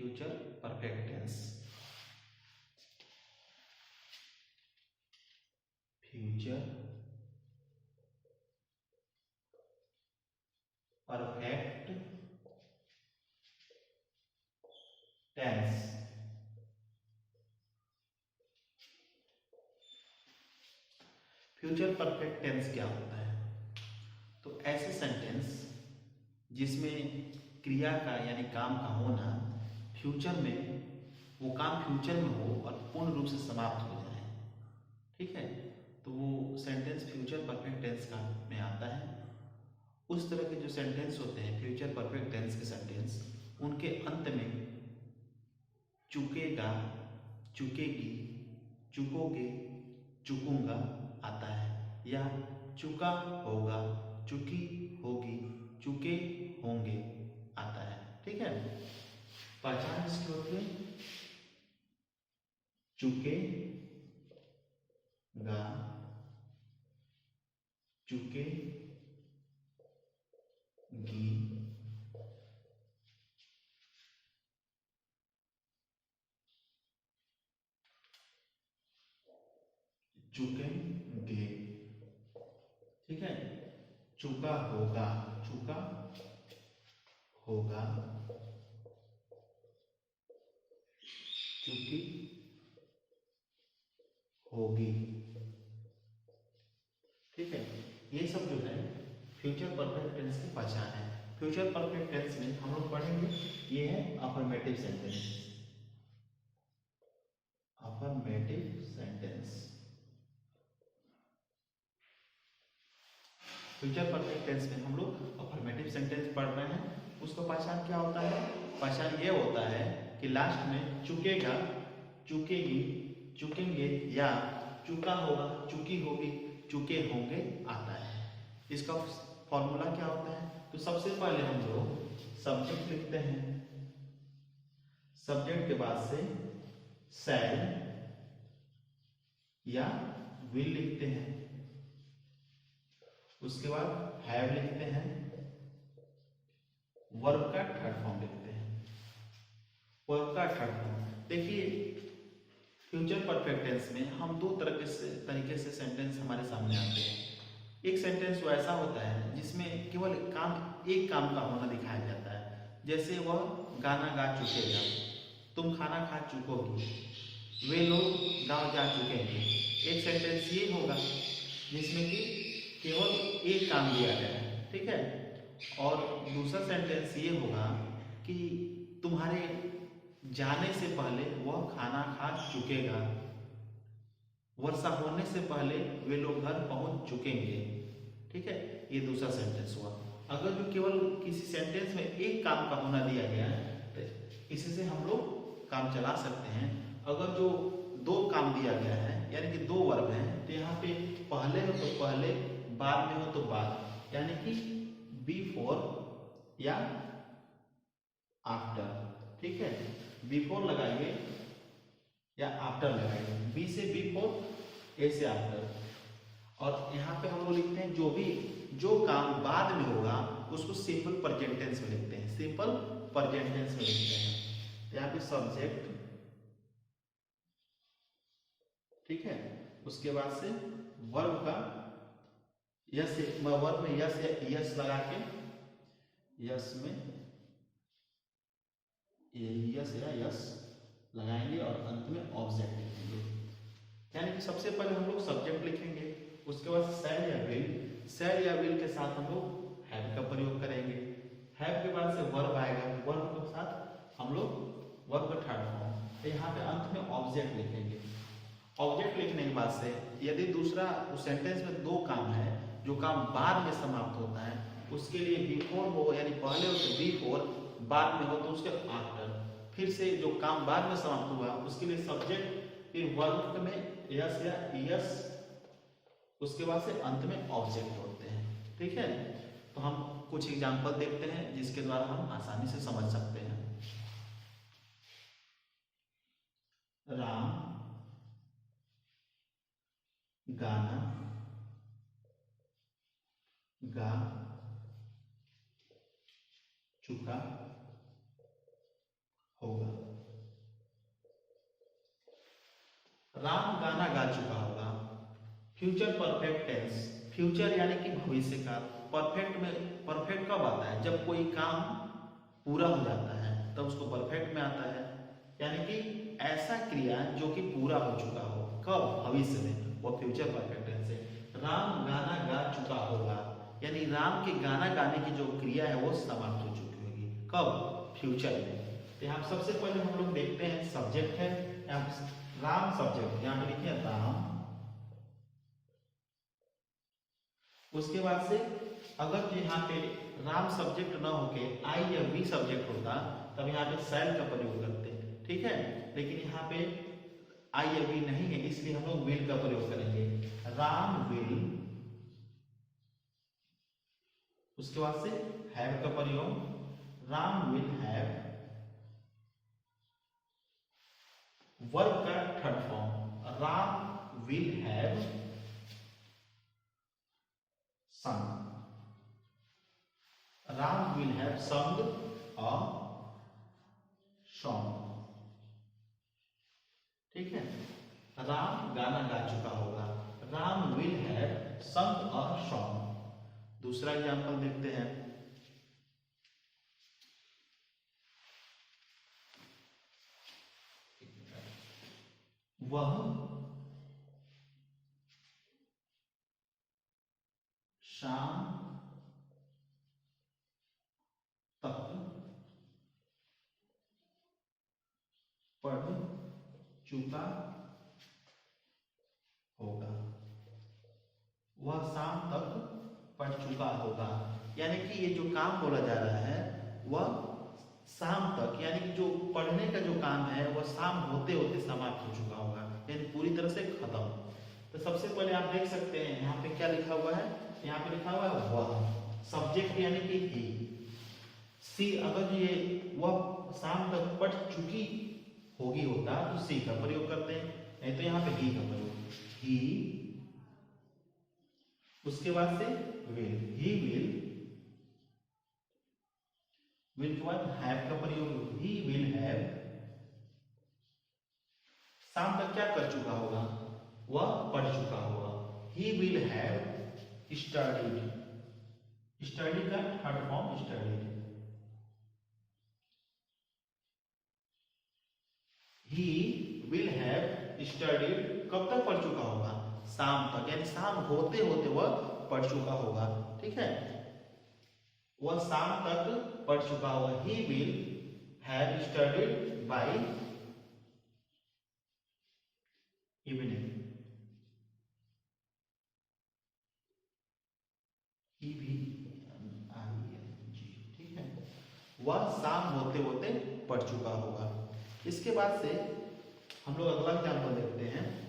Future perfect tense. Future perfect tense. Future perfect tense क्या होता है? तो ऐसे सेंटेंस जिसमें क्रिया का यानी काम का होना फ्यूचर में, वो काम फ्यूचर में हो और पूर्ण रूप से समाप्त हो जाए, ठीक है, तो वो सेंटेंस फ्यूचर परफेक्ट टेंस का में आता है। उस तरह के जो सेंटेंस होते हैं फ्यूचर परफेक्ट टेंस के सेंटेंस, उनके अंत में चुकेगा, चुकेगी, चुकोगे, चुकूंगा आता है, या चुका होगा, चुकी होगी, चुके होंगे आता है, ठीक है। पहचान इसकी होती है चुकेगा, चुकेगी, चुकेंगे, ठीक है। चुका होगा, चुका होगा, चुकी होगी, ठीक है। ये सब जो है फ्यूचर परफेक्ट टेंस की पहचान है। फ्यूचर परफेक्ट टेंस में हम लोग पढ़ेंगे, ये है affirmative sentence. Affirmative sentence future perfect tense में हम लोग अफर्मेटिव सेंटेंस पढ़ रहे हैं। उसका पहचान क्या होता है? पहचान ये होता है कि लास्ट में चुकेगा, चुकेगी, चुकेंगे या चुका होगा, चुकी होगी, चुके होंगे आता है। इसका फॉर्मूला क्या होता है? तो सबसे पहले हम लोग सब्जेक्ट लिखते हैं, सब्जेक्ट के बाद से शैल या विल लिखते हैं, उसके बाद हैव लिखते हैं, वर्ब का थर्ड फॉर्म लिखते हैं। वर्ब का थर्ड फॉर्म देखिए, फ्यूचर परफेक्ट टेंस में हम दो तरीके से सेंटेंस हमारे सामने आते हैं। एक सेंटेंस वो ऐसा होता है जिसमें केवल एक काम का होना दिखाया जाता है, जैसे वह गाना गा चुकेगा, तुम खाना खा चुकोगी, वे लोग गांव जा चुकेंगे। एक सेंटेंस ये होगा जिसमें कि केवल एक काम दिया गया है, ठीक है। और दूसरा सेंटेंस ये होगा कि तुम्हारे जाने से पहले वह खाना खा चुकेगा, वर्षा होने से पहले वे लोग घर पहुंच चुकेंगे, ठीक है। ये दूसरा सेंटेंस हुआ। अगर जो केवल किसी सेंटेंस में एक काम का होना दिया गया है तो इसी से हम लोग काम चला सकते हैं। अगर जो दो काम दिया गया है यानी कि दो वर्ब हैं, तो यहाँ पे पहले हो तो पहले, बाद में हो तो बाद, यानी कि बिफोर या आफ्टर, ठीक है। बिफोर लगाइए या आफ्टर लगाइए, बी से बिफोर, ए से आफ्टर। और यहाँ पे हम लोग लिखते हैं जो काम बाद में होगा उसको सिंपल प्रेजेंट टेंस में लिखते हैं, सिंपल प्रेजेंट टेंस में लिखते हैं। तो यहाँ पे सब्जेक्ट, ठीक है, उसके बाद से वर्ब का यस, वर्ब में यस या यस लगा के, यस में यस या यस लगाएंगे और अंत में ऑब्जेक्ट लिखेंगे। यानी कि सबसे पहले हम लोग सब्जेक्ट लिखेंगे, उसके बाद शैल या विल के साथ हम लोग हैव का प्रयोग करेंगे। हैव के बाद से वर्ब आएगा, वर्ब के साथ हम लोग वर्ब का थर्ड फॉर्म, तो यहाँ पे अंत में ऑब्जेक्ट लिखेंगे। ऑब्जेक्ट लिखने के बाद से यदि दूसरा उस सेंटेंस में दो काम है, जो काम बाद में समाप्त होता है, उसके लिए बिफोर हो यानी पहले हो तो बिफोर, बाद में हो तो उसके आफ्टर। फिर से जो काम बाद में समाप्त हुआ उसके लिए सब्जेक्ट, फिर वर्ब में यस या यस, उसके बाद से अंत में ऑब्जेक्ट होते हैं, ठीक है। तो हम कुछ एग्जांपल देखते हैं जिसके द्वारा हम आसानी से समझ सकते हैं। राम गाना गा चुका होगा। राम गाना गा चुका होगा। फ्यूचर परफेक्ट टेंस, फ्यूचर यानी कि भविष्य का, परफेक्ट में परफेक्ट कब आता है, जब कोई काम पूरा हो जाता है तब उसको परफेक्ट में आता है, यानी कि ऐसा क्रिया जो कि पूरा हो चुका हो, कब, भविष्य में, वो फ्यूचर परफेक्ट टेंस है। राम गाना गा चुका होगा, यानी राम के गाना गाने की जो क्रिया है वो समाप्त हो चुकी होगी, कब, फ्यूचर में। तो यहाँ सबसे पहले हम लोग देखते हैं सब्जेक्ट है, यहाँ राम सब्जेक्ट, यहाँ पे लिखिए राम। उसके बाद से अगर जो यहाँ पे राम सब्जेक्ट ना होके आई या वी सब्जेक्ट होता तब यहाँ पे शैल का प्रयोग करते हैं, ठीक है। लेकिन यहाँ पे आई या वी नहीं है, इसलिए हम लोग विल का प्रयोग करेंगे। राम विल, उसके बाद से हैव का प्रयोग, राम विल हैव। वर्ब का third form, Ram will have sung, Ram will have sung a song, ठीक है। राम गाना गा चुका होगा, Ram will have sung a song। दूसरा एग्जाम्पल देखते हैं, वह शाम तक पढ़ चुका होगा, वह शाम तक पढ़ चुका होगा, यानी कि ये जो काम बोला जा रहा है वह शाम तक, यानी कि जो पढ़ने का जो काम है वह शाम होते होते समाप्त हो चुका होगा, यानी पूरी तरह से खत्म। तो सबसे पहले आप देख सकते हैं यहाँ पे क्या लिखा हुआ है, यहाँ पे लिखा हुआ है वह, सब्जेक्ट यानी कि ही। सी, अगर ये वह शाम तक पढ़ चुकी होगी होता तो सी का प्रयोग करते हैं, नहीं तो यहाँ पे ही का प्रयोग, ही। उसके बाद से विल, ही विल के बाद हैव का प्रयोग, ही विल हैव। शाम तक क्या कर चुका होगा, वह पढ़ चुका होगा, he will have studied, study का third form studied, he will have studied, कब तक पढ़ चुका होगा, शाम तक, यानी शाम होते होते वह पढ़ चुका होगा, ठीक है। वह शाम तक पढ़ चुका होगा, he will have studied by evening, ही भी ठीक है, वह शाम होते होते पढ़ चुका होगा। इसके बाद से हम लोग अगला एग्जाम्पल देखते हैं,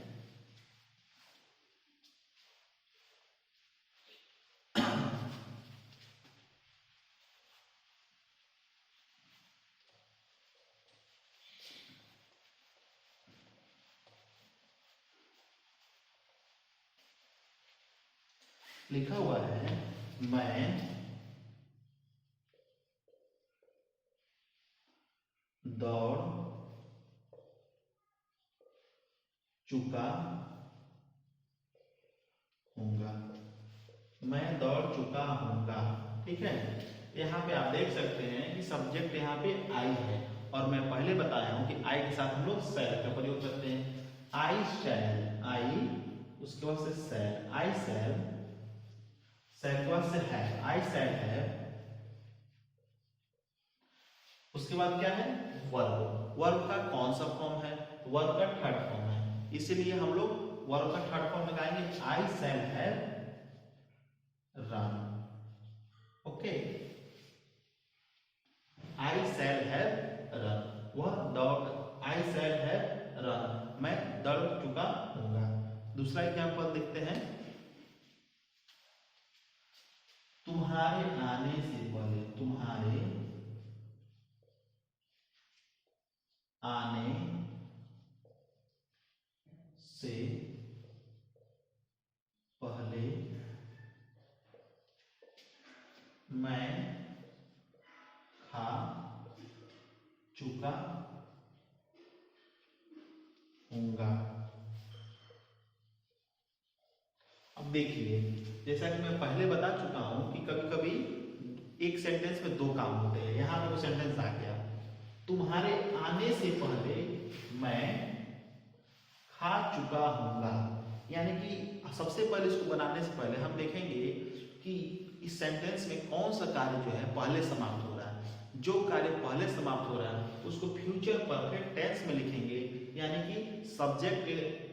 लिखा हुआ है मैं दौड़ चुका हूंगा, मैं दौड़ चुका हूंगा, ठीक है। यहाँ पे आप देख सकते हैं कि सब्जेक्ट यहाँ पे आई है, और मैं पहले बताया हूं कि आई के साथ हम लोग शैल का प्रयोग करते हैं, आई शैल, आई, उसके बाद से शैल, आई शैल, शैल के बाद से हैव, आई शैल हैव। उसके बाद क्या है, वर्ब, वर्ब का कौन सा फॉर्म है, वर्ब का थर्ड फॉर्म है, इसीलिए हम लोग वर्ब का थर्ड फॉर्म लगाएंगे, I shall have run, okay, I shall have run, वह दौड़, आई शैल हैव रन, मैं दौड़ चुका हूंगा। दूसरा एग्जाम्पल देखते हैं, तुम्हारे आने से पहले, तुम्हारे आने से पहले मैं खा चुका हूंगा, देखिए, जैसा कि मैं पहले बता चुका हूं कि कभी कभी एक सेंटेंस में दो काम होते हैं। यहाँ पे वो सेंटेंस आ गया, तुम्हारे आने से पहले मैं खा चुका हूँगा। यानी कि सबसे पहले इसको बनाने से पहले हम देखेंगे कि इस सेंटेंस में कौन सा कार्य जो है पहले समाप्त हो रहा है। जो कार्य पहले समाप्त हो रहा है उसको फ्यूचर परफेक्ट टेंस में लिखेंगे, यानी कि सब्जेक्ट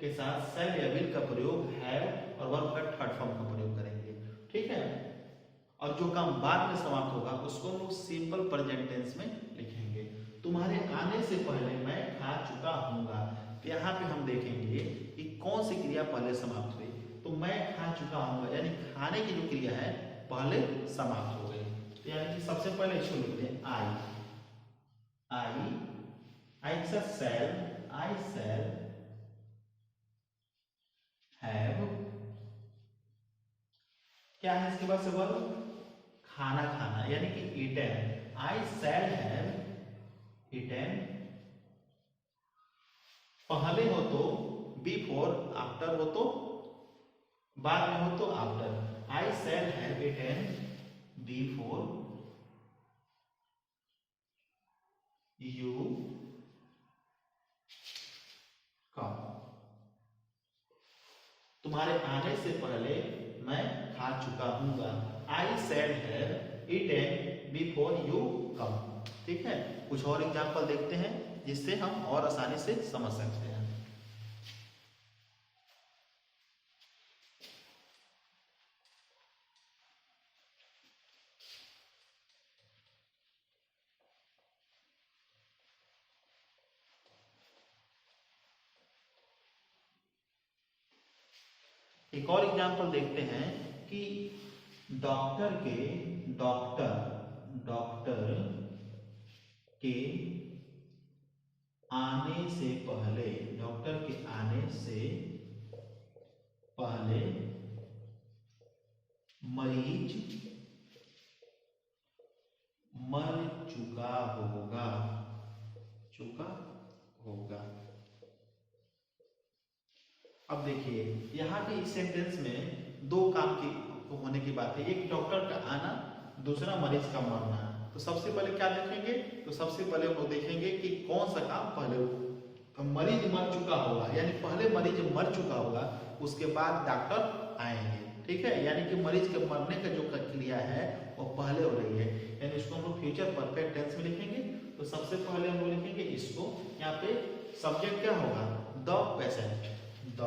के साथ शैल या विल का प्रयोग हैव और वर्ब का थर्ड फॉर्म का प्रयोग करेंगे। ठीक है। और जो काम बाद में समाप्त होगा उसको हम लोग सिंपल प्रेजेंट टेंस में लिखेंगे। तुम्हारे आने से पहले मैं खा चुका हूँगा। तो यहाँ पे हम देखेंगे कि कौन सी क्रिया पहले समाप्त हुई। तो मैं खा चुका हूँगा यानी खाने की जो क्रिया है पहले समाप्त हो गई। तो यानी कि सबसे पहले इसको लिखते हैं आई के साथ शैल, आई शैल हैव, क्या है इसके बाद से वर्ब खाना खाना यानी कि eaten. I shall have eaten, पहले हो तो बिफोर, आफ्टर हो तो बाद में हो तो after. I shall have eaten before you come. तुम्हारे आने से पहले मैं खा चुका हूँगा। I shall have eaten before you come. ठीक है। कुछ और एग्जाम्पल देखते हैं जिससे हम और आसानी से समझ सकते हैं। एक और एग्जाम्पल देखते हैं कि डॉक्टर के आने से पहले, डॉक्टर के आने से पहले मरीज मर चुका होगा। अब देखिए यहाँ पे इस सेंटेंस में दो काम की होने की बात है। एक डॉक्टर का आना, दूसरा मरीज का मरना। तो सबसे पहले क्या देखेंगे? तो सबसे पहले हम लोग देखेंगे कि कौन सा काम पहले होगा। तो मरीज मर चुका होगा यानी पहले मरीज मर चुका होगा, उसके बाद डॉक्टर आएंगे। ठीक है। यानी कि मरीज के मरने का जो क्रिया है वो पहले हो रही है, यानी इसको हम लोग फ्यूचर परफेक्ट टेंस में लिखेंगे। तो सबसे पहले हम लोग लिखेंगे इसको, यहाँ पे सब्जेक्ट क्या होगा? The patient. द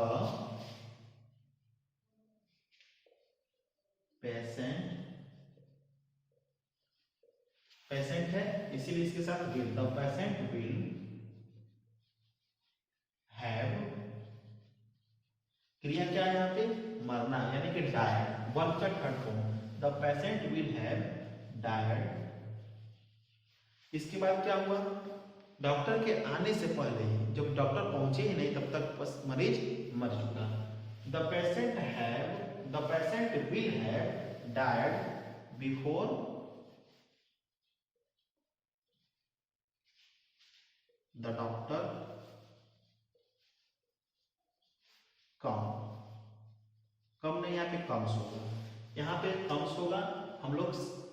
पेशेंट है इसीलिए इसके साथ will. The patient will have, क्रिया क्या है यहाँ पे? मरना यानी कि डाई, वर्ब का third form. The patient will have died. इसके बाद क्या हुआ? डॉक्टर के आने से पहले ही, जब डॉक्टर पहुंचे ही नहीं तब तक बस मरीज मर चुका। The patient will have died before the doctor come नहीं, यहाँ पे कम्स होगा। यहाँ पे कम्स होगा, हम लोग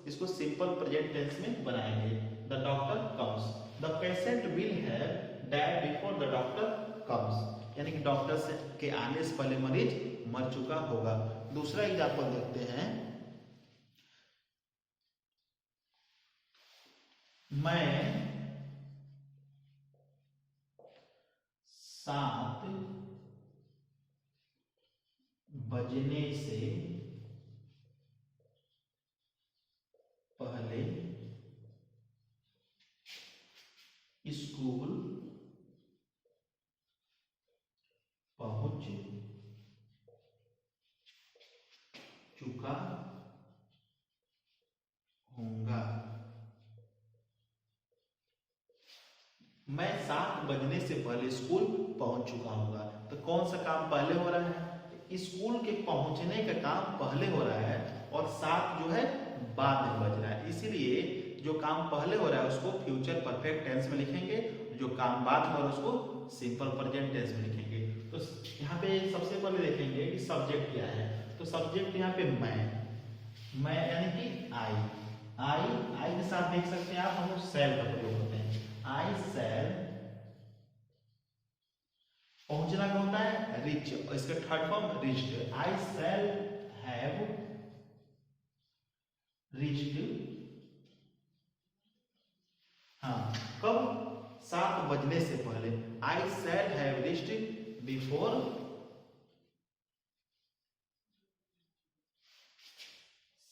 इसको सिंपल प्रेजेंट टेंस में बनाएंगे। The doctor comes. The patient will have died before the doctor comes, यानी कि डॉक्टर से के आने से पहले मरीज मर चुका होगा। दूसरा एग्जाम्पल देखते हैं। मैं 7 बजने से पहले स्कूल पहुंच चुका हूंगा। मैं 7 बजने से पहले स्कूल पहुंच चुका हूंगा। तो कौन सा काम पहले हो रहा है? स्कूल के पहुंचने का काम पहले हो रहा है और 7 जो है बाद में बज रहा है। इसीलिए जो काम पहले हो रहा है उसको फ्यूचर परफेक्ट टेंस में लिखेंगे, जो काम बाद में हो रहा है उसको सिंपल प्रेजेंट टेंस में लिखेंगे। तो यहाँ पे सबसे पहले देखेंगे कि सब्जेक्ट क्या है। तो तो सब्जेक्ट यहाँ पे मैं यानी कि आई के साथ देख सकते हैं आप, हम लोग सेल का प्रयोग होते हैं। आई सेल, पहुंचना क्या होता है, रीच, इसका third form reached. I shall have reached, हाँ कब, 7 बजने से पहले। I shall have reached before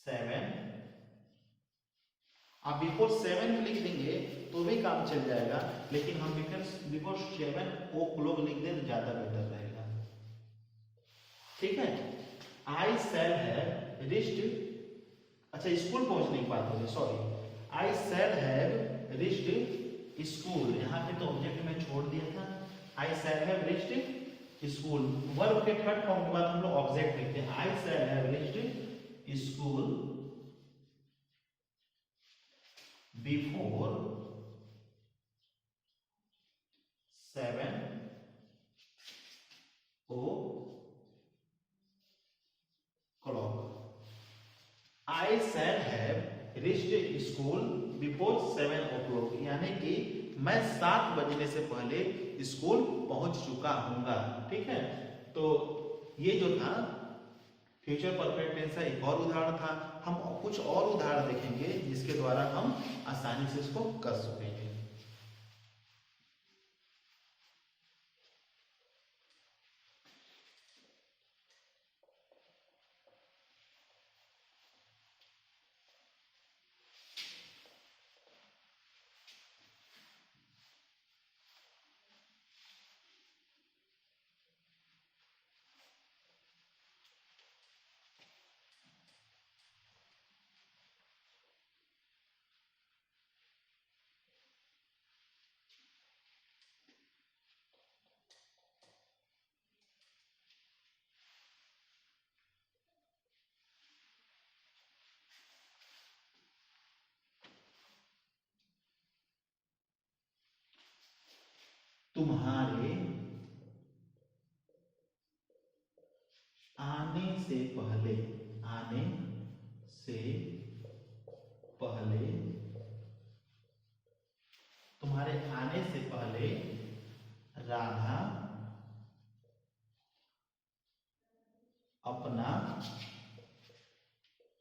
7। आप बिफोर 7 लिख देंगे तो भी काम चल जाएगा, लेकिन हम बिफोर 7 o'clock लिख दें तो ज्यादा बेटर रहेगा। ठीक है, आई सेल हैव रीच्ड, अच्छा स्कूल पहुंचने की बात हो रही, sorry, I shall have reached school, यहाँ पे तो ऑब्जेक्ट में छोड़ दिया था। I shall have reached school, verb के थर्ड फॉर्म के बाद हम लोग ऑब्जेक्ट लिखते हैं। I shall have reached school before 7 o'clock। I shall have reached school before 7 o'clock, यानी कि मैं 7 बजने से पहले स्कूल पहुंच चुका हूंगा। ठीक है, तो ये जो था फ्यूचर परफेक्ट टेंस का एक और उदाहरण था। हम कुछ और उदाहरण देखेंगे जिसके द्वारा हम आसानी से इसको कर सकेंगे। तुम्हारे आने से पहले, आने से पहले, तुम्हारे आने से पहले राधा अपना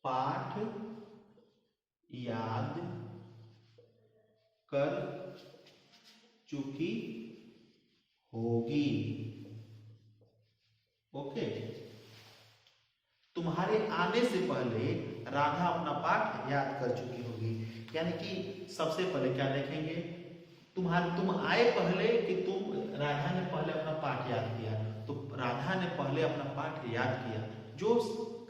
पाठ याद कर चुकी होगी। ओके, तुम्हारे आने से पहले राधा अपना पाठ याद कर चुकी होगी, यानी कि सबसे पहले क्या देखेंगे, तुम आए पहले कि तुम, राधा ने पहले अपना पाठ याद किया, तो राधा ने पहले अपना पाठ याद किया। जो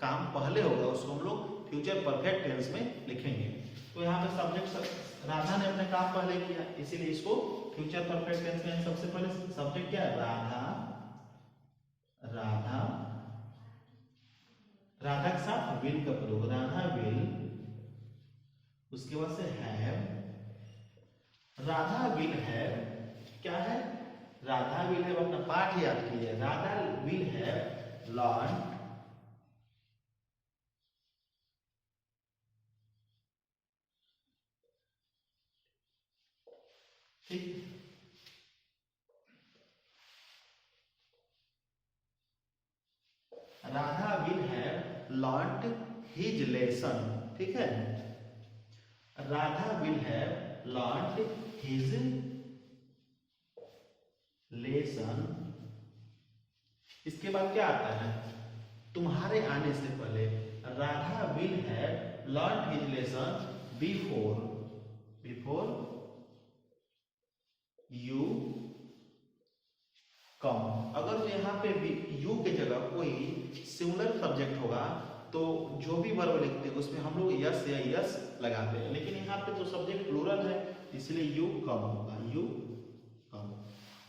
काम पहले होगा उसको हम लोग फ्यूचर परफेक्ट टेंस में लिखेंगे। तो यहाँ पे सब्जेक्ट, राधा ने अपने काम पहले किया, इसीलिए इसको फ्यूचर परफेक्ट टेंस में सबसे पहले सब्जेक्ट क्या है, राधा, राधा, राधा के साथ विल का प्रयोग, राधा विल, उसके बाद से हैव, राधा विल हैव क्या है, राधा विल हैव अपना पाठ याद कीजिए, राधा विल हैव लर्न ठीक, Radha will have learn his lesson. ठीक है, Radha will have learn his lesson. इसके बाद क्या आता है, तुम्हारे आने से पहले, Radha will have learn his lesson before, before you कम। अगर यहाँ पे यू के जगह कोई सिमिलर सब्जेक्ट होगा तो जो भी वर्ब लिखते हैं उसमें हम लोग यस या यस लगाते हैं, लेकिन यहाँ पे तो सब्जेक्ट प्लूरल है इसलिए यू कम होगा, यू कम।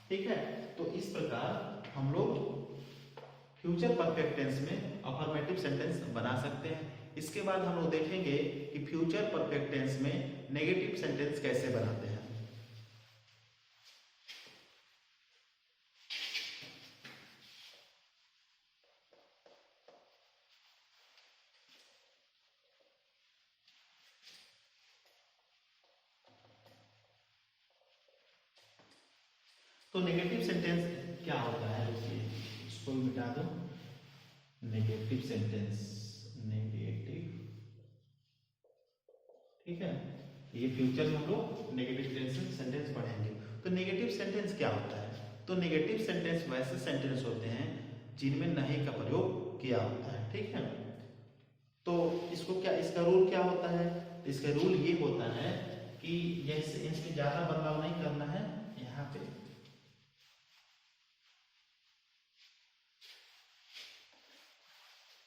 ठीक है, तो इस प्रकार हम लोग फ्यूचर परफेक्ट टेंस में अफर्मेटिव सेंटेंस बना सकते हैं। इसके बाद हम लोग देखेंगे कि फ्यूचर परफेक्ट टेंस में नेगेटिव सेंटेंस कैसे बनाते हैं। तो नेगेटिव सेंटेंस क्या होता है, देखिए इसको भी मिटा दो। नेगेटिव सेंटेंस, नेगेटिव, ठीक है, ये फ्यूचर में हम लोग नेगेटिव सेंटेंस पढ़ेंगे। तो नेगेटिव सेंटेंस क्या होता है? तो नेगेटिव सेंटेंस वैसे सेंटेंस होते हैं जिनमें नहीं का प्रयोग किया होता है, ठीक है। तो इसको क्या, इसका रूल क्या होता है? इसका रूल ये होता है कि जैसे इसमें ज्यादा बदलाव नहीं करना है।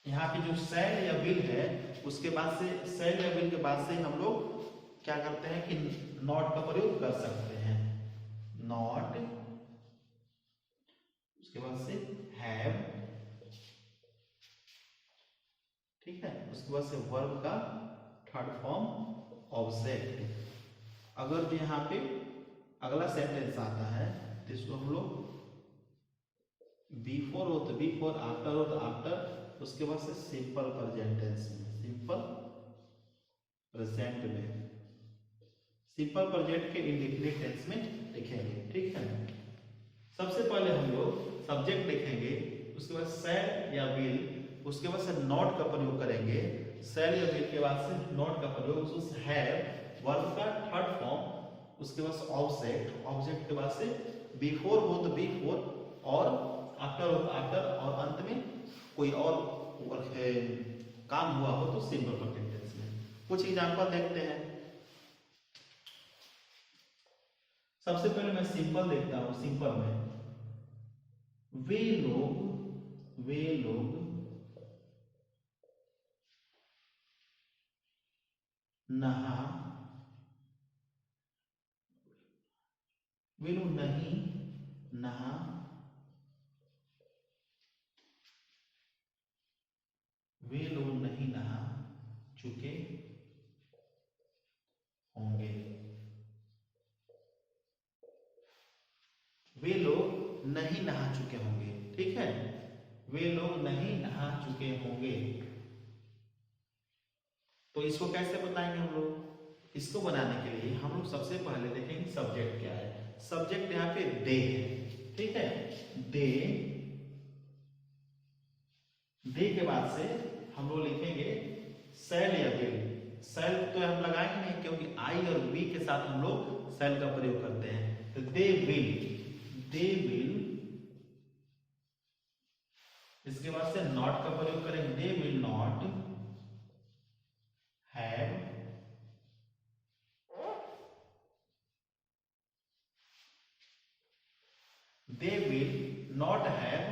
यहाँ पे जो सेल या विल है, उसके बाद से, सेल या विल के बाद से हम लोग क्या करते हैं कि नॉट का प्रयोग कर सकते हैं। नॉट, उसके बाद से हैव, ठीक है, उसके बाद से वर्ब का थर्ड फॉर्म ऑब्जेक्ट। अगर जो यहाँ पे अगला सेंटेंस आता है तो इसको हम लोग बिफोर हो तो बिफोर, आफ्टर हो तो आफ्टर, उसके बाद से सिंपल प्रेजेंट टेंस में, सिंपल प्रेजेंट में, सिंपल प्रेजेंट के इंडेफिनिट टेंस में लिखेंगे, ठीक है। सबसे पहले हम लोग सब्जेक्ट लिखेंगे, उसके बाद शैल या विल, उसके बाद से नॉट का प्रयोग करेंगे। शैल या विल के बाद से नॉट का प्रयोग, उससे हैव, वर्ब का थर्ड फॉर्म, उसके बाद से ऑब्जेक्ट, ऑब्जेक्ट के बाद से बिफोर हो तो बिफोर, और आफ्टर हो तो आफ्टर, और अंत में कोई और काम हुआ हो तो सिंपल प्रेजेंट टेंस में। कुछ एग्जांपल देखते हैं। सबसे पहले मैं सिंपल देखता हूं। सिंपल में वे लोग नहा, वे लोग नहीं नहा वे लोग नहीं नहा चुके होंगे। वे लोग नहीं नहा चुके होंगे, ठीक है, वे लोग नहीं नहा चुके होंगे। तो इसको कैसे बताएंगे हम लोग? इसको बनाने के लिए हम लोग सबसे पहले देखेंगे सब्जेक्ट क्या है। सब्जेक्ट यहाँ पे दे है, ठीक है, दे के बाद से हम लोग लिखेंगे सेल या विल। सेल तो हम लगाएंगे नहीं क्योंकि आई और वी के साथ हम लोग सेल का प्रयोग करते हैं। तो दे विल, इसके बाद से नॉट का प्रयोग करेंगे। दे will not have they will not have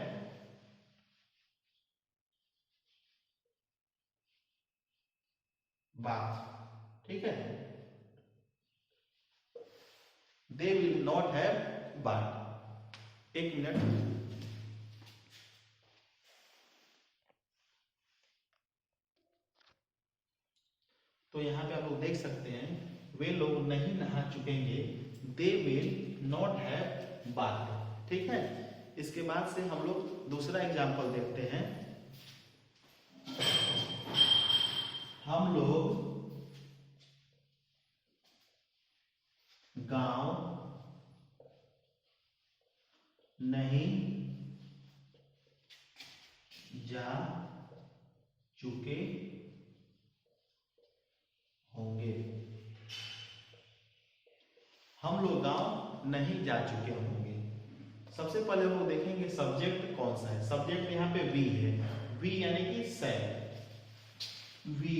bath, ठीक है, they will not have bath। एक मिनट, तो यहां पे आप लोग देख सकते हैं वे लोग नहीं नहा चुकेंगे, they will not have bath, ठीक है। इसके बाद से हम लोग दूसरा एग्जाम्पल देखते हैं। हम लोग गांव नहीं जा चुके होंगे। हम लोग गांव नहीं जा चुके होंगे। सबसे पहले हम लोग देखेंगे सब्जेक्ट कौन सा है। सब्जेक्ट यहाँ पे वी है, वी यानी कि सेल, वी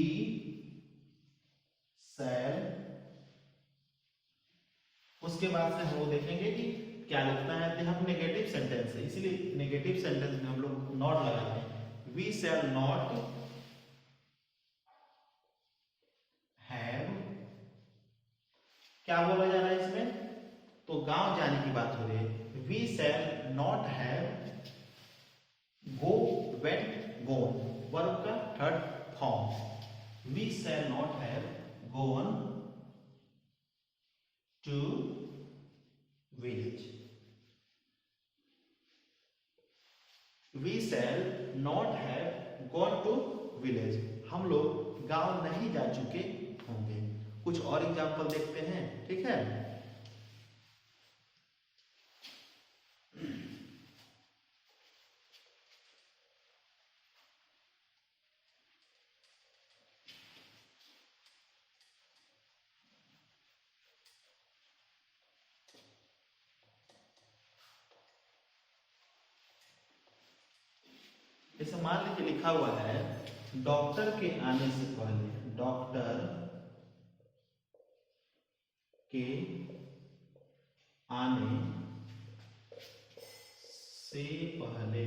सेल। उसके बाद से हम लोग देखेंगे कि क्या लिखना है। तो हम नेगेटिव सेंटेंस है, इसलिए नेगेटिव सेंटेंस में हम लोग नॉट लगाते हैं। वी सेल नॉट हैव, क्या बोला जा रहा है इसमें? तो गांव जाने की बात हो रही है। We shall not have go, went, gone, verb का third form. We shall not have gone to village. We shall not have gone to village. हम लोग गांव नहीं जा चुके होंगे। कुछ और एग्जाम्पल देखते हैं, ठीक है। जैसे मान लीजिए लिखा हुआ है डॉक्टर के आने से पहले, डॉक्टर के आने से पहले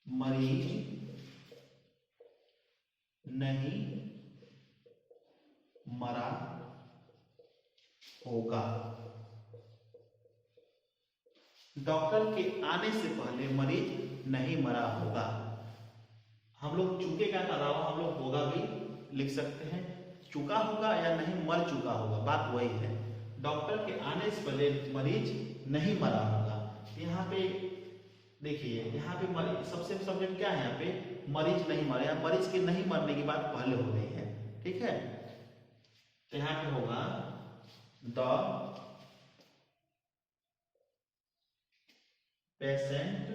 मरीज नहीं मरा होगा। डॉक्टर के आने से पहले मरीज नहीं मरा होगा। हम लोग चुके का अलावा हम लोग होगा भी लिख सकते हैं, चुका होगा या नहीं मर चुका होगा, बात वही है। डॉक्टर के आने से पहले मरीज नहीं मरा होगा। यहाँ पे देखिए, यहाँ पे सबसे सब्जेक्ट क्या है, यहाँ पे मरीज नहीं मरे, यहाँ मरीज के नहीं मरने की बात पहले हो रही है, ठीक है। तो यहाँ पे होगा द पेशेंट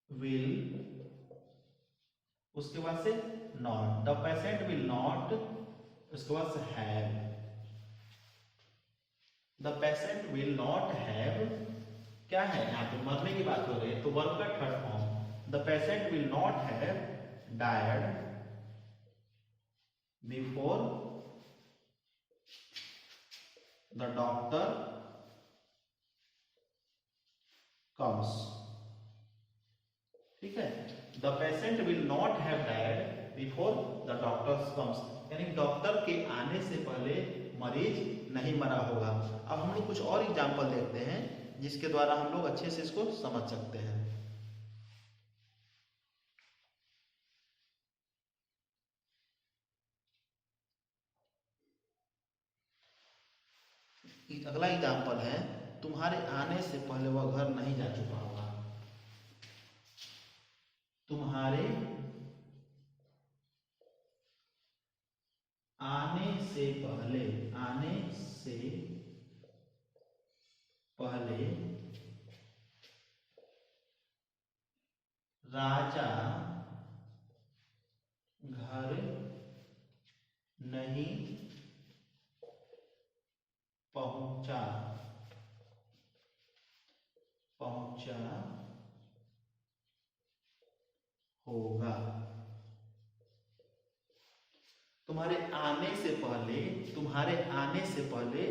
विल, उसके बाद से not, the patient will not, उसके बाद से have, the patient will not have, क्या है यहाँ पे मरने की बात हो रही है, तो वर्ब का third form, the patient will not have died before the doctor comes, ठीक है। The patient will not have died before the doctor comes, यानी डॉक्टर के आने से पहले मरीज नहीं मरा होगा। अब हम लोग कुछ और एग्जाम्पल देखते हैं जिसके द्वारा हम लोग अच्छे से इसको समझ सकते हैं। अगला एग्जाम्पल है, तुम्हारे आने से पहले वह घर नहीं जा चुका होगा। तुम्हारे आने से पहले, आने से पहले राजा घर नहीं पहुंचा होगा। तुम्हारे आने से पहले, तुम्हारे आने से पहले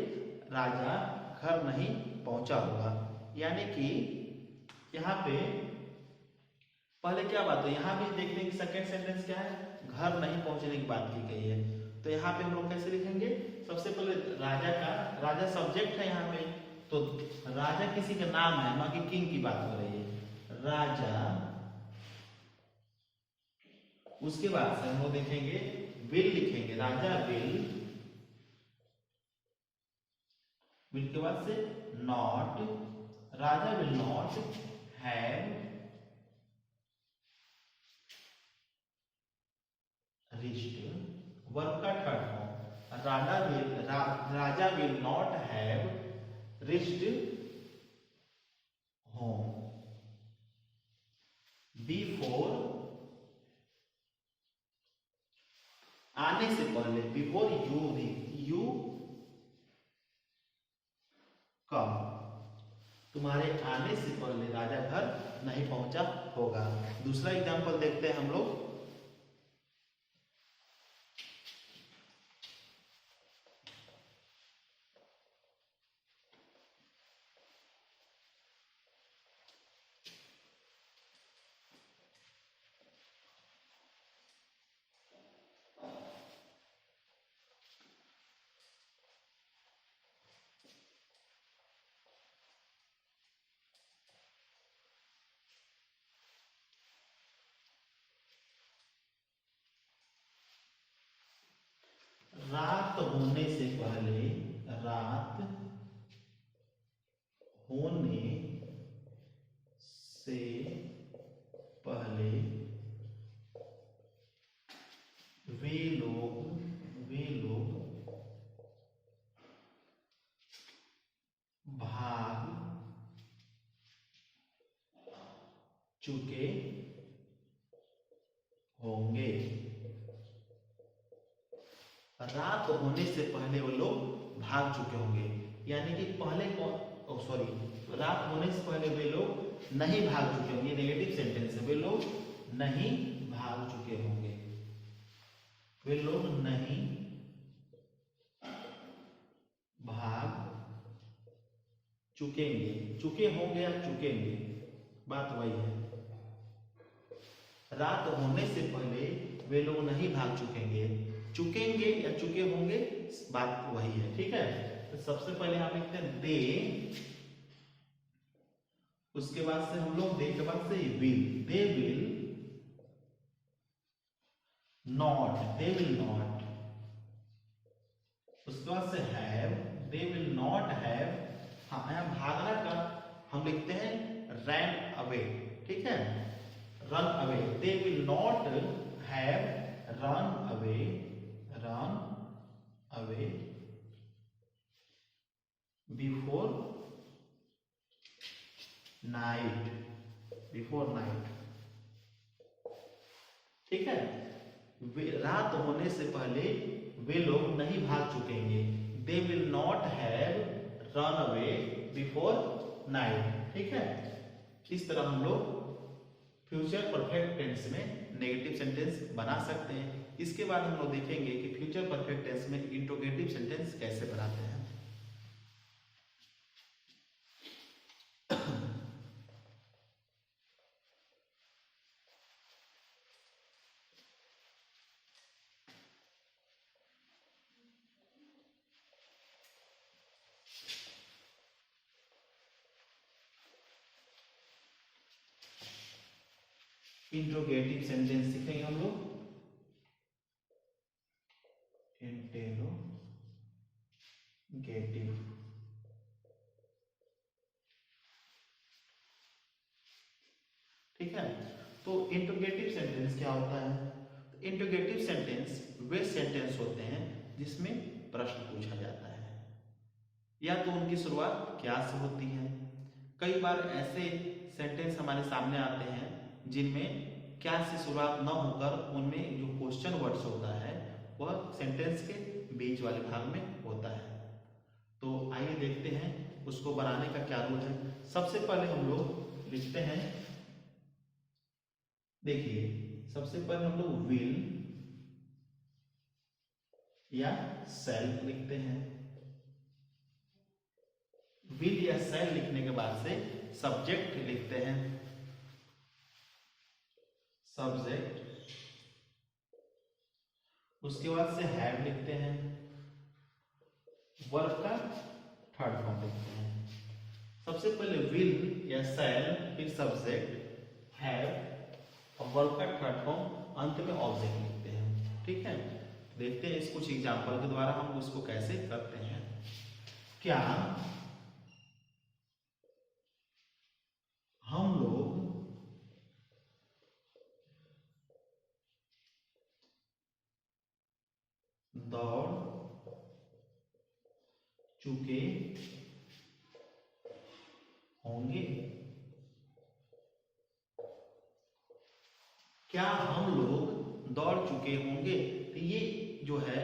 राजा घर नहीं पहुंचा होगा, यानी कि यहाँ पे पहले क्या बात है, यहाँ भी देखने की सेकेंड सेंटेंस क्या है, घर नहीं पहुंचने की बात की गई है। तो यहाँ पे हम लोग कैसे लिखेंगे, सबसे पहले राजा का, राजा सब्जेक्ट है यहाँ पे, तो राजा किसी का नाम है, ना कि किंग की बात हो रही है, राजा। उसके बाद से हम लोग देखेंगे विल लिखेंगे, राजा विल, विल के बाद से not, Raja will not have reached, verb का third form, Raja will not have reached home before, आने से पहले, बिफोर यू कम, तुम्हारे आने से पहले राजा घर नहीं पहुंचा होगा। दूसरा एग्जांपल देखते हैं हम लोग, रात होने से पहले, रात होने से पहले वे लोग भाग चुके होंगे। रात होने से पहले वो लोग भाग चुके होंगे, यानी कि पहले सॉरी, रात होने से पहले वे लोग नहीं भाग चुके होंगे, ये नेगेटिव सेंटेंस है, वे लोग नहीं भाग चुके होंगे, वे लोग नहीं भाग चुकेंगे, चुके होंगे या चुकेंगे, बात वही है। रात होने से पहले वे लोग नहीं भाग चुकेंगे, चुकेंगे या चुके होंगे, बात वही है, ठीक है। तो सबसे पहले आप लिखते हैं दे, उसके बाद से हम लोग दे के बाद से will, they will not, they will not, उसके बाद से have, they will not have, हाँ यहाँ भागना का हम लिखते हैं रन अवे, ठीक है, run away, they will not have run away, run away before night, before night, ठीक है। रात होने से पहले वे लोग नहीं भाग चुकेंगे, they will not have run away before night, ठीक है। इस तरह हम लोग फ्यूचर परफेक्ट टेंस में नेगेटिव सेंटेंस बना सकते हैं। इसके बाद हम लोग देखेंगे कि फ्यूचर परफेक्ट टेंस में इंट्रोगेटिव सेंटेंस कैसे बनाते हैं। इंट्रोगेटिव सेंटेंस सीखेंगे हम लोग, इंट्रोगेटिव, ठीक है। तो इंट्रोगेटिव सेंटेंस क्या होता है? इंट्रोगेटिव सेंटेंस वे सेंटेंस होते हैं जिसमें प्रश्न पूछा जाता है, या तो उनकी शुरुआत क्या से होती है। कई बार ऐसे सेंटेंस हमारे सामने आते हैं जिनमें क्या से शुरुआत न होकर उनमें जो क्वेश्चन वर्ड्स होता है वह सेंटेंस के बीच वाले भाग में होता है। तो आइए देखते हैं उसको बनाने का क्या रूल है। सबसे पहले हम लोग लिखते हैं, देखिए सबसे पहले हम लोग विल या सेल लिखते हैं। विल या सेल लिखने के बाद से सब्जेक्ट लिखते हैं, सब्जेक्ट, उसके बाद से हैव लिखते हैं, वर्ब का थर्ड फॉर्म लिखते हैं। सबसे पहले विल या सेल, फिर सब्जेक्ट, हैव और वर्ब का थर्ड फॉर्म, अंत में ऑब्जेक्ट लिखते हैं, ठीक है। देखते हैं इस कुछ एग्जांपल के द्वारा हम उसको कैसे करते हैं। क्या हम लोग दौड़ चुके होंगे? क्या हम लोग दौड़ चुके होंगे? तो ये जो है,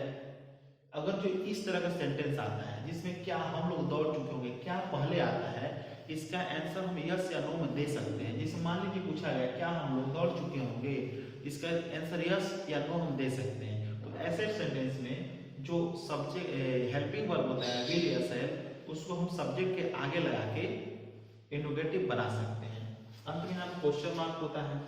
अगर जो इस तरह का सेंटेंस आता है जिसमें क्या हम लोग दौड़ चुके होंगे, क्या पहले आता है, इसका आंसर हम यस या नो में दे सकते हैं। जैसे मान लीजिए पूछा गया क्या हम लोग दौड़ चुके होंगे, इसका आंसर यस या नो हम दे सकते हैं। तो ऐसे सेंटेंस में जो सब्जेक्ट हेल्पिंग वर्ब होता है विल या सेल, उसको हम सब्जेक्ट के आगे लगा के इंट्रोगेटिव बना सकते हैं। अंत में यहाँ क्वेश्चन मार्क होता है,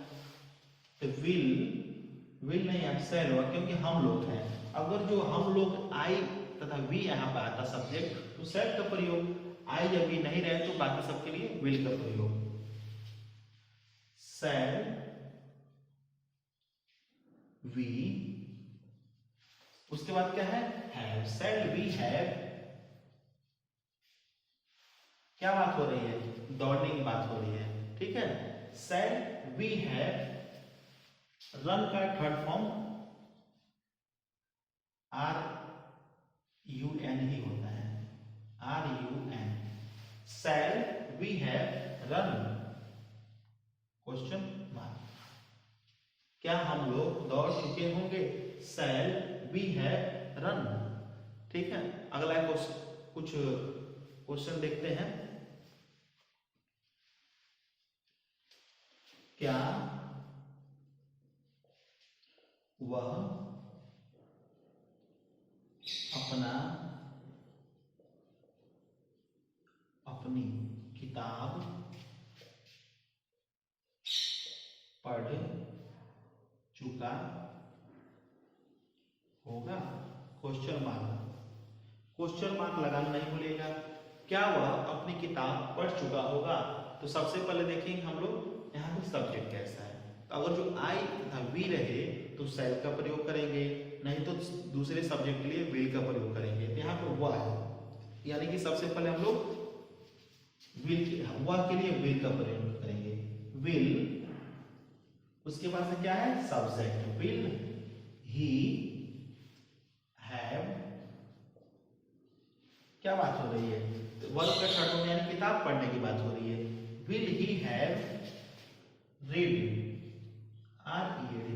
तो विल नहीं अब सेल हुआ क्योंकि हम लोग हैं। अगर जो हम लोग आई तथा वी यहाँ पर आता सब्जेक्ट, तो सेल का प्रयोग, आई या वी नहीं रहे तो बाकी सबके लिए विल का प्रयोग। सेल वी, उसके बाद क्या है, हैव, सेल वी हैव। क्या बात हो रही है? दौड़ने की बात हो रही है, ठीक है। सेल वी हैव, रन का थर्ड फॉर्म RUN ही होता है, RUN। Shall we have run, question mark. क्या हम लोग दौड़ चुके होंगे? सेल वी हैव रन, ठीक है। अगला क्वेश्चन कुछ क्वेश्चन देखते हैं। क्या वह अपनी किताब पढ़ चुका होगा? क्वेश्चन मार्क लगाना नहीं भूलिएगा। क्या वह अपनी किताब पढ़ चुका होगा? तो सबसे पहले देखेंगे हम लोग यहाँ पे सब्जेक्ट कैसा है। तो अगर जो आई तथा वी रहे तो शैल का प्रयोग करेंगे, नहीं तो दूसरे सब्जेक्ट के लिए विल का प्रयोग करेंगे। तो यहाँ पे वह है, यानी कि सबसे पहले हम लोग वह के लिए विल का प्रयोग करेंगे। विल, उसके बाद से क्या है सब्जेक्ट। विल ही हैव, क्या बात हो रही है? तो वर्ब का थर्ड फॉर्म यानी किताब पढ़ने की बात हो रही है। Will he have read,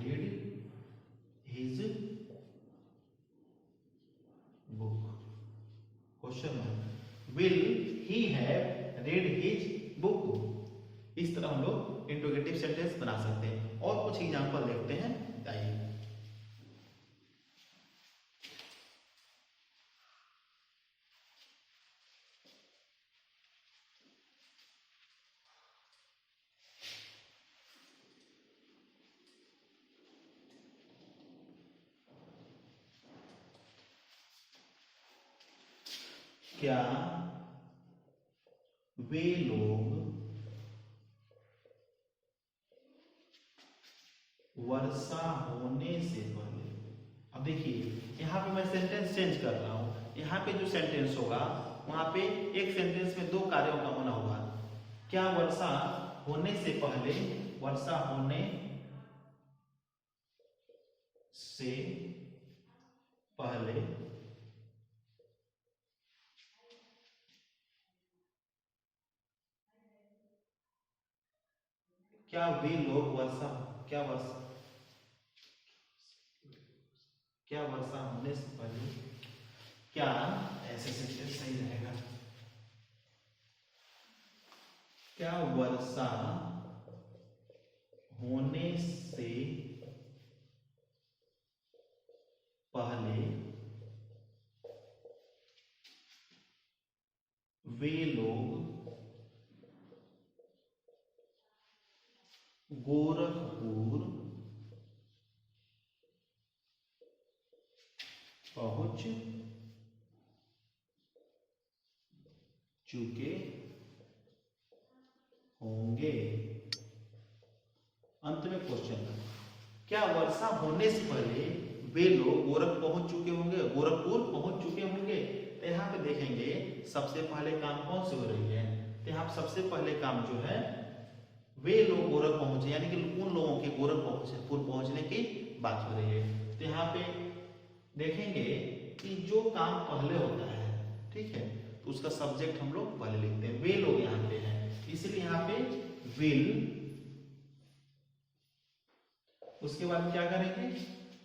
read his book? Question mark. Will he have read his book? इस तरह हम लोग इंट्रोगेटिव सेंटेंस बना सकते हैं। और कुछ एग्जांपल देखते हैं, आइए। क्या वे लोग वर्षा होने से पहले, अब देखिए यहाँ पे मैं सेंटेंस चेंज कर रहा हूं। यहाँ पे जो सेंटेंस होगा वहां पे एक सेंटेंस में दो कार्यों का होना होगा। क्या वर्षा होने से पहले, वर्षा होने से पहले क्या वे लोग क्या वर्षा होने से पहले, क्या, ऐसे सेंटेंस सही रहेगा। क्या वर्षा होने से पहले वे लोग गोरखपुर पहुंच चुके होंगे? अंत में क्वेश्चन, क्या वर्षा होने से पहले वे लोग गोरखपुर पहुंच चुके होंगे? तो यहाँ पे देखेंगे सबसे पहले काम कौन से हो रही है। तो यहाँ सबसे पहले काम जो है वे लोग गोरख पहुंचे, यानी कि उन लोगों के गोरखपुर पहुंचने की बात हो रही है। तो यहाँ पे देखेंगे कि जो काम पहले होता है, ठीक है, तो उसका सब्जेक्ट हम लोग पहले लिखते हैं। वे लोग यहाँ पे हैं, इसलिए यहाँ पे विल, उसके बाद क्या करेंगे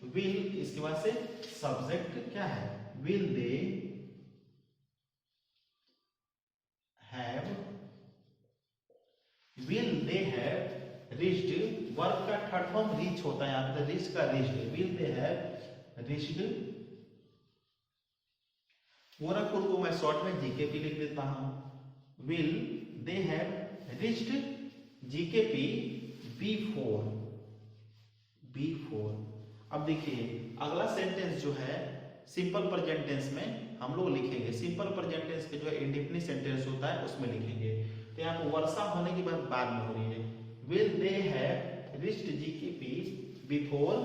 विल, इसके बाद से सब्जेक्ट क्या है will they have, reached, verb का थर्ड फॉर्म रीच होता है यहाँ पे, रीच का reached, will they have reached Gorakhpur को मैं शॉर्ट में जीकेपी लिख देता हूं। Will they have reached GKP before. अब देखिए अगला सेंटेंस जो है सिंपल प्रेजेंट टेंस में हम लोग लिखेंगे। सिंपल प्रेजेंट टेंस के जो है इंडेफिनिट सेंटेंस होता है उसमें लिखेंगे। तो यहाँ पर वर्षा होने की बात बाद में हो रही है। Will they have reached GKP before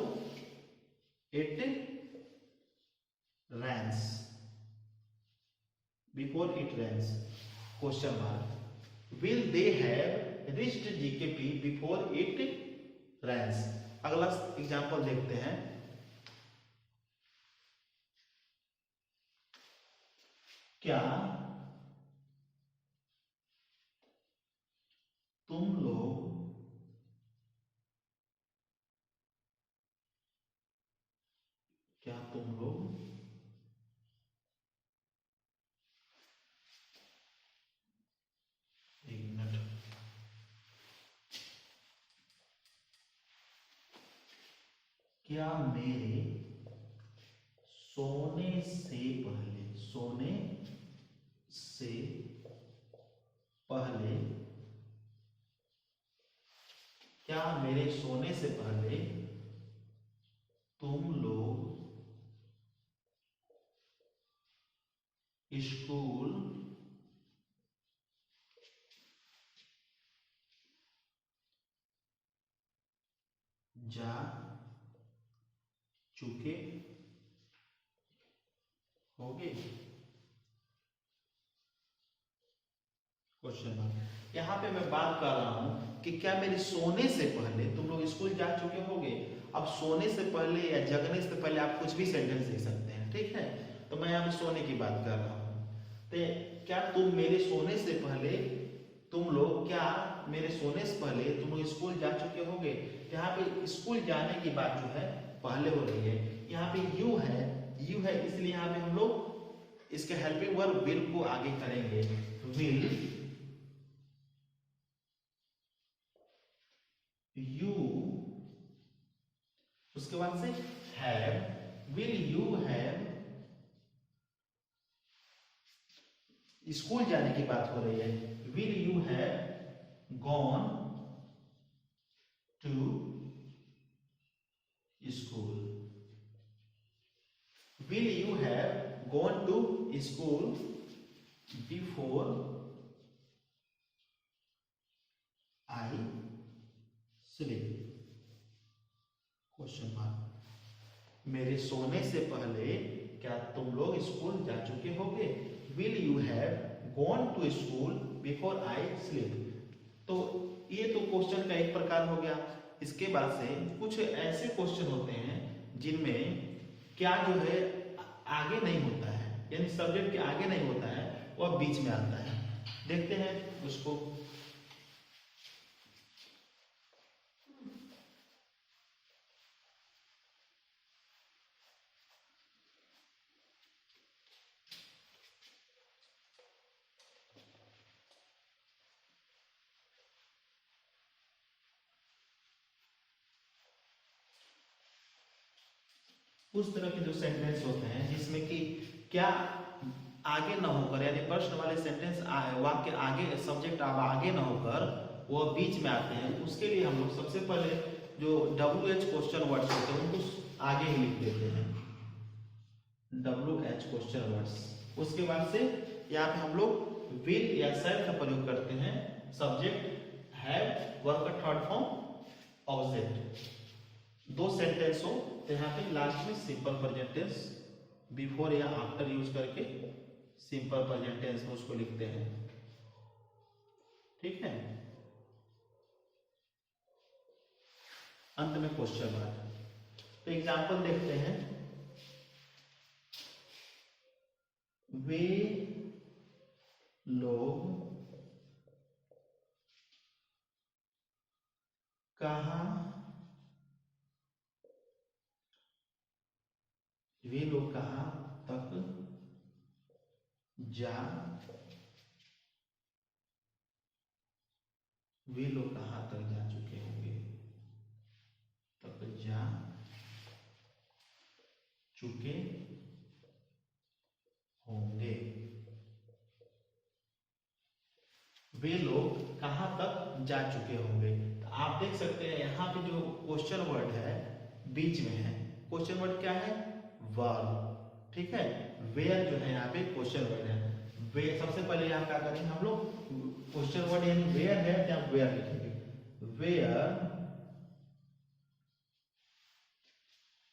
it rains? Question mark. Will they have reached GKP before it rains? अगला एग्जांपल देखते हैं। क्या तुम लोग क्या मेरे सोने से पहले, सोने से पहले, क्या मेरे सोने से पहले तुम लोग स्कूल जा चुके होगे? Question mark. यहाँ पे मैं बात कर रहा हूं कि क्या मेरे सोने से पहले तुम लोग स्कूल जा चुके होगे। अब सोने से पहले या जगने से पहले आप कुछ भी सेंटेंस दे सकते हैं, ठीक है। तो मैं यहाँ पे सोने की बात कर रहा हूँ। तो क्या तुम मेरे सोने से पहले, तुम लोग क्या मेरे सोने से पहले तुम लोग स्कूल जा चुके होगे। यहाँ पे स्कूल जाने की बात जो है पहले हो रही है। यहाँ पे यू है, यू है, इसलिए यहाँ पे हम लोग इसके हेल्पिंग वर्ब विल को आगे करेंगे। विल यू, उसके बाद से have, will you have, school जाने की बात हो रही है। Will you have gone to school, will you have gone to school before I sleep. Question mark. मेरे सोने से पहले क्या तुम लोग स्कूल जा चुके होगे। Will you have gone to school before I sleep. तो ये तो क्वेश्चन का एक प्रकार हो गया। इसके बाद से कुछ ऐसे क्वेश्चन होते हैं जिनमें क्या जो है आगे नहीं होता है, यानी सब्जेक्ट के आगे नहीं होता है, वह बीच में आता है। देखते हैं उसको। उस तरह के जो सेंटेंस होते हैं जिसमें कि क्या आगे न होकर, यानी प्रश्न वाले सेंटेंस वाक्य आगे, सब्जेक्ट अब आगे न होकर वो बीच में आते हैं, उसके लिए हम लोग सबसे पहले जो WH क्वेश्चन वर्ड्स होते हैं उनको आगे ही लिख देते हैं। WH question words. उसके बाद से यहाँ पे हम लोग विल या शैल का प्रयोग करते हैं। सब्जेक्ट हैव, वर्ब का थर्ड फॉर्म ऑब्जेक्ट। दो सेंटेंस हो तो यहाँ पे लास्ट में सिंपल प्रेजेंट टेंस बिफोर या आफ्टर यूज करके सिंपल प्रेजेंट टेंस में उसको लिखते हैं, ठीक है। अंत में क्वेश्चन मार्क। तो एग्जांपल देखते हैं। वे लोग कहाँ, वे लोग कहाँ तक जा, वे लोग कहाँ तक जा चुके होंगे, तक जा चुके होंगे। वे लोग कहाँ तक जा चुके होंगे। तो आप देख सकते हैं यहाँ पे जो क्वेश्चन वर्ड है बीच में है। क्वेश्चन वर्ड क्या है, वर्ब, ठीक है। वेयर जो है यहाँ पे क्वेश्चन वर्ड है। वे सबसे पहले यहाँ क्या करेंगे हम लोग, क्वेश्चन वर्ड यानी वेयर है तो आप वेयर लिखेंगे, वेयर।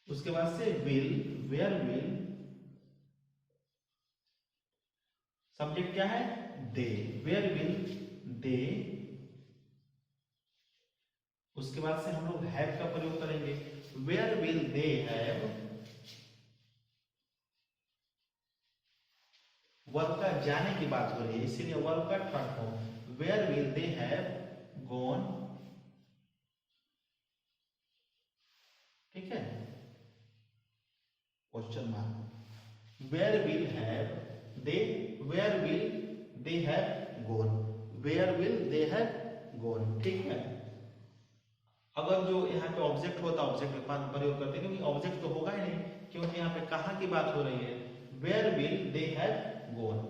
उसके बाद से विल, वेयर विल, सब्जेक्ट क्या है, दे, वेयर विल दे। उसके बाद से हम लोग हैव का प्रयोग करेंगे। Where will they have, verb का जाने की बात हो रही है इसीलिए वर्ब का third form. Where will they have gone, ठीक है। Question mark. Where will have they, where will they have gone, where will they have gone, ठीक है। अगर जो यहाँ पे ऑब्जेक्ट होता ऑब्जेक्ट का प्रयोग करते हैं, क्योंकि ऑब्जेक्ट तो होगा ही नहीं, क्योंकि यहाँ पे कहाँ की बात हो रही है, where will they have gone.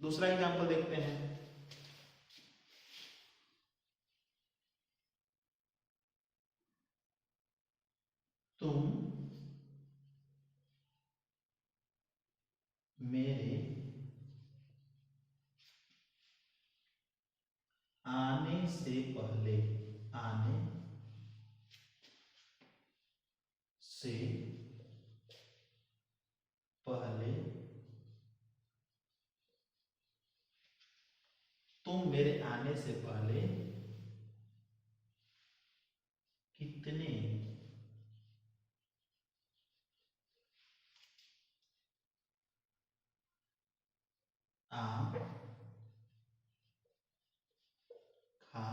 दूसरा एग्जाम्पल देखते हैं, तुम मेरे आने से पहले, आने से पहले तुम मेरे आने से पहले कितने आम खा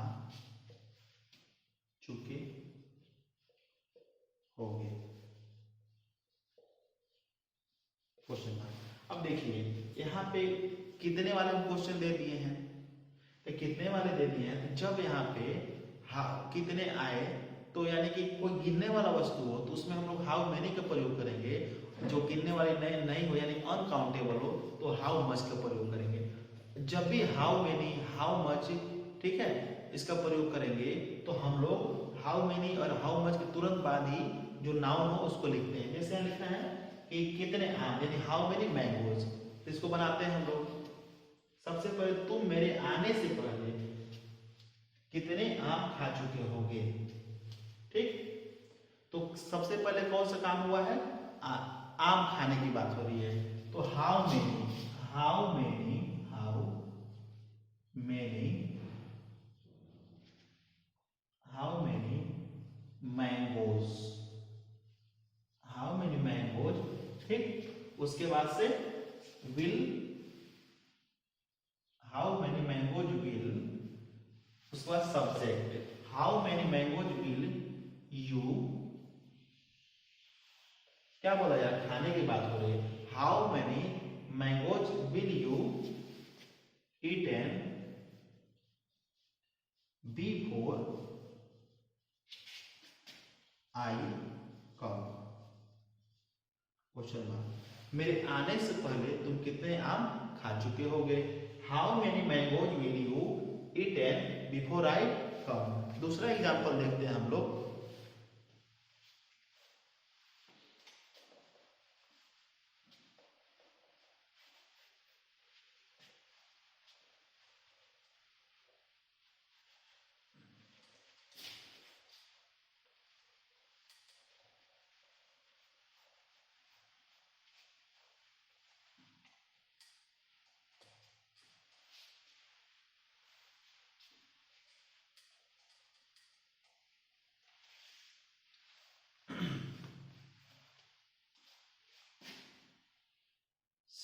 चुके होगे। Question mark. अब देखिए यहाँ पे कितने वाले क्वेश्चन दे दिए हैं, तो कितने वाले दे दिए हैं, तो जब यहाँ पे कितने आए, तो यानी कि कोई गिनने वाला वस्तु हो तो उसमें हम लोग हाउ मेनी का प्रयोग करेंगे। जो गिनने वाले नहीं हो यानी अनकाउंटेबल हो तो हाउ मच का प्रयोग करेंगे। जब भी हाउ मेनी हाउ मच, ठीक है, इसका प्रयोग करेंगे तो हम लोग हाउ मेनी और हाउ मच के तुरंत बाद ही जो नाउन हो उसको लिखते हैं। जैसे यहाँ लिखना है कि कितने आम, यानी हाउ मेनी मैंगोज, तो इसको बनाते हैं हम लोग। सबसे पहले तुम मेरे आने से पहले कितने आम खा चुके होगे, ठीक। तो सबसे पहले कौन सा काम हुआ है, आम खाने की बात हो रही है, तो how many, how many, how many, how many mangoes, how many mangoes, ठीक। उसके बाद से will, how many mangoes will, उसके बाद subject, how many mangoes will you, क्या बोला यार, खाने की बात हो रही है, how many mangoes will you eaten before I come. Question mark. मेरे आने से पहले तुम कितने आम खा चुके होगे। How many mangoes will you eaten before I come. दूसरा एग्जांपल देखते हैं हम लोग,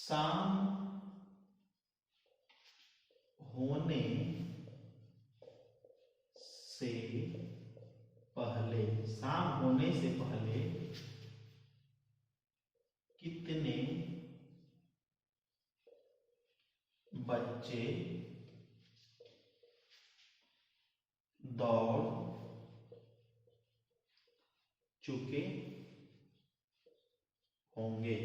शाम होने से पहले, शाम होने से पहले कितने बच्चे दौड़ चुके होंगे।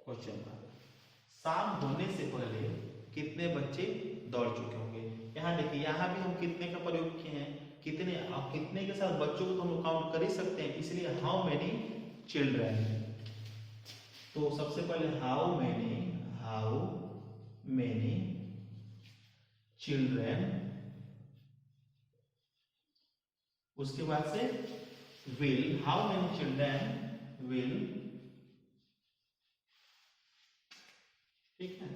Question mark. शाम होने से पहले कितने बच्चे दौड़ चुके होंगे। यहाँ देखिए, यहाँ भी हम कितने का प्रयोग किए हैं, कितने, आप कितने के साथ बच्चों को तो हम लोग काउंट कर ही सकते हैं, इसलिए हाउ मेनी चिल्ड्रन। तो सबसे पहले हाउ मेनी चिल्ड्रन, उसके बाद से will, how many children will, ठीक है,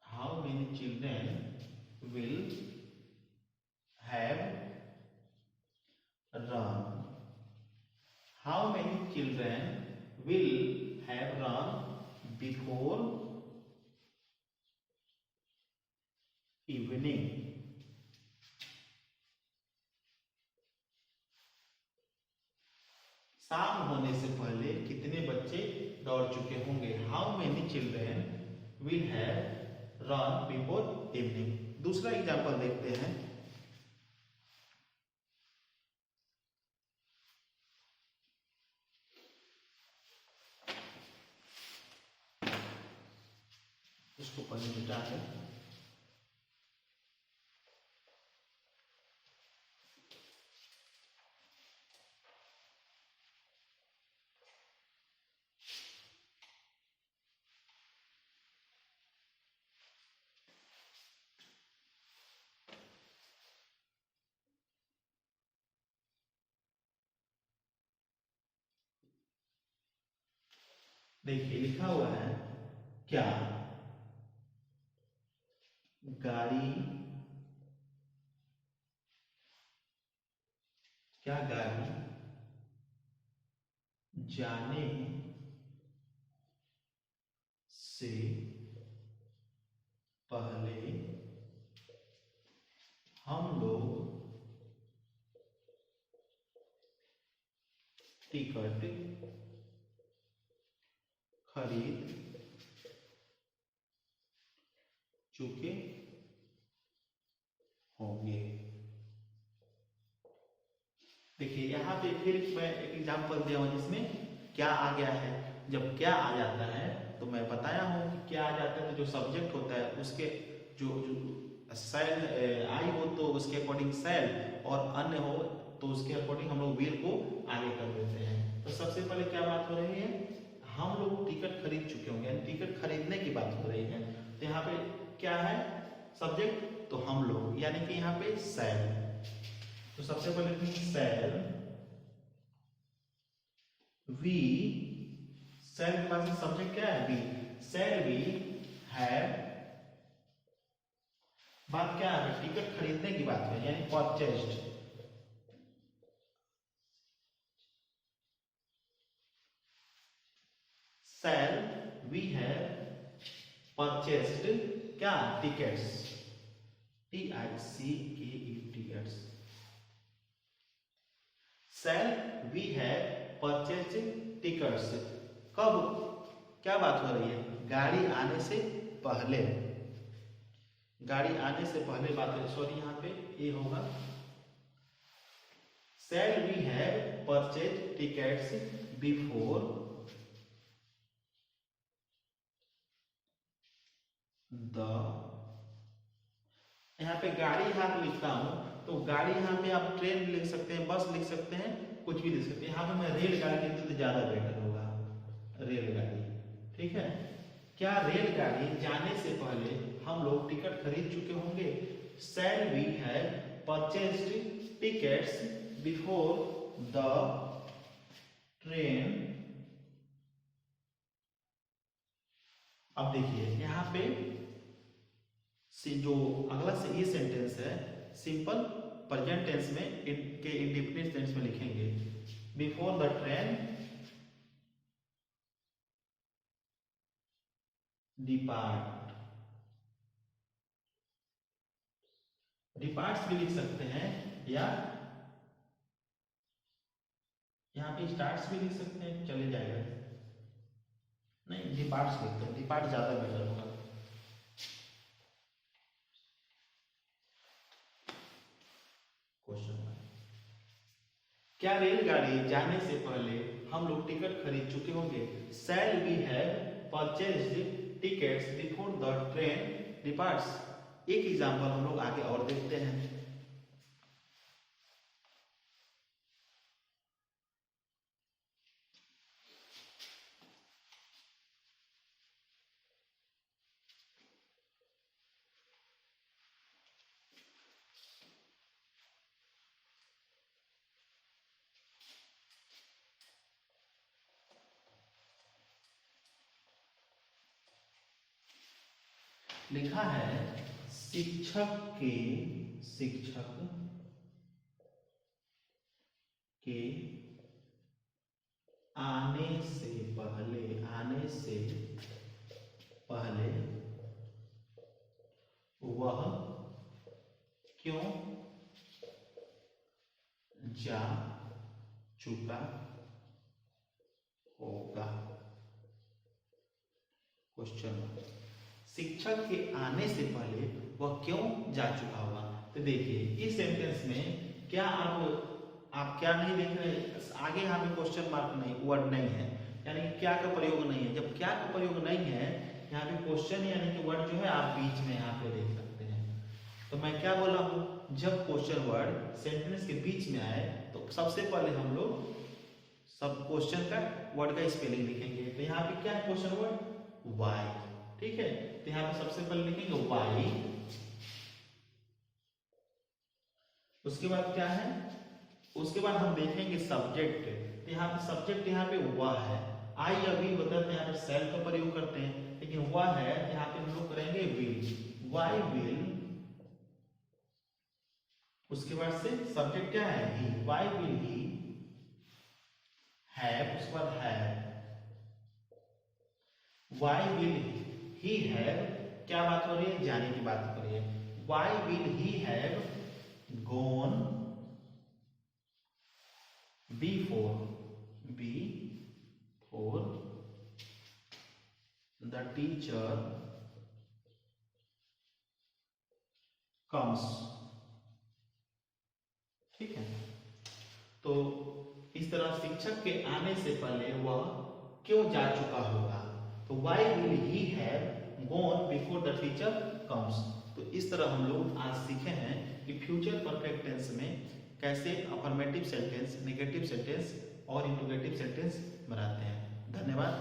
how many children will have run, how many children will have run before evening. शाम होने से पहले कितने बच्चे दौड़ चुके होंगे। How many children will have run before evening. दूसरा एग्जाम्पल देखते हैं। इसको पहले मिटा है। देखिए लिखा हुआ है, क्या गाड़ी जाने से पहले हम लोग टिकट खरीद चुके होंगे। देखिए यहाँ पे फिर मैं एक एग्जांपल दिया हूं जिसमें क्या आ गया है। जब क्या आ जाता है तो मैं बताया हूं कि क्या आ जाता है, तो जो सब्जेक्ट होता है उसके जो सेल आई हो तो उसके अकॉर्डिंग सेल, और अन्य हो तो उसके अकॉर्डिंग हम लोग विल को आगे कर देते हैं। तो सबसे पहले क्या बात हो रही है, हम लोग टिकट खरीद चुके होंगे, यानी टिकट खरीदने की बात हो रही है। तो यहाँ पे क्या है सब्जेक्ट, तो हम लोग, यानी कि यहाँ पे सेल। तो सबसे पहले सेल वी, सेल के पास सब्जेक्ट क्या है वी, सेल वी हैव, बात क्या है टिकट खरीदने की बात है, यानी purchased. Shall we have purchased क्या tickets, TICKETS। Shall we have purchased tickets, कब, क्या बात हो रही है, गाड़ी आने से पहले, गाड़ी आने से पहले बात है, सॉरी यहाँ पे ये होगा, shall we have purchase tickets before the, यहाँ पे गाड़ी यहाँ पे लिखता हूं तो गाड़ी यहाँ पे आप ट्रेन लिख सकते हैं, बस लिख सकते हैं, कुछ भी लिख सकते हैं। यहाँ पे मैं रेलगाड़ी लिखती तो ज्यादा बेटर होगा, रेलगाड़ी। ठीक है, क्या रेलगाड़ी जाने से पहले हम लोग टिकट खरीद चुके होंगे। Shall we have purchased tickets before the train. अब देखिए यहाँ पे जो अगला से ये सेंटेंस है सिंपल प्रेजेंट टेंस में, के इंडेफिनिट टेंस में लिखेंगे। Before the train depart, departs भी लिख सकते हैं, या यहाँ पे स्टार्ट्स भी लिख सकते हैं, चले जाएगा। नहीं डिपार्ट्स लिखते हैं, डिपार्ट ज्यादा बेटर होगा। क्वेश्चन, क्या रेलगाड़ी जाने से पहले हम लोग टिकट खरीद चुके होंगे। Shall we have purchased tickets before the train departs. एक एग्जांपल हम लोग आगे और देखते हैं। लिखा है शिक्षक के आने से पहले वह क्यों जा चुका होगा। क्वेश्चन, शिक्षक के आने से पहले वह क्यों जा चुका होगा। तो देखिए इस सेंटेंस में क्या आप क्या नहीं देख रहे, आगे यहाँ पे क्वेश्चन मार्क नहीं, वर्ड नहीं है, यानी कि क्या का प्रयोग नहीं है। जब क्या का प्रयोग नहीं है यहाँ पे क्वेश्चन यानी कि वर्ड जो है आप बीच में यहाँ पे देख सकते हैं। तो मैं क्या बोला हूँ, जब क्वेश्चन वर्ड सेंटेंस के बीच में आए तो सबसे पहले हम लोग सब क्वेश्चन का वर्ड का स्पेलिंग लिखेंगे। तो यहाँ पे क्या है क्वेश्चन वर्ड, वाई, ठीक है। तो यहाँ पे सबसे पहले लिखेंगे वाई, उसके बाद क्या है, उसके बाद हम देखेंगे सब्जेक्ट। तो यहाँ पे सब्जेक्ट यहाँ पे वह है, आई अभी होता है तो यहाँ पे सेल का प्रयोग करते हैं, लेकिन वह है यहाँ पे हम लोग करेंगे विल, वाई विल। उसके बाद से सब्जेक्ट क्या है, he, why will he have, उसके बाद have, why will he have, क्या बात हो रही है, जाने की बात हो रही है। Why will he have gone before the teacher comes, ठीक है। तो इस तरह शिक्षक के आने से पहले वह क्यों जा चुका होगा। तो why will he have gone before the teacher comes। तो इस तरह हम लोग आज सीखे हैं कि फ्यूचर परफेक्ट टेंस में कैसे अफर्मेटिव सेंटेंस, नेगेटिव सेंटेंस और इंट्रोगेटिव सेंटेंस बनाते हैं। धन्यवाद।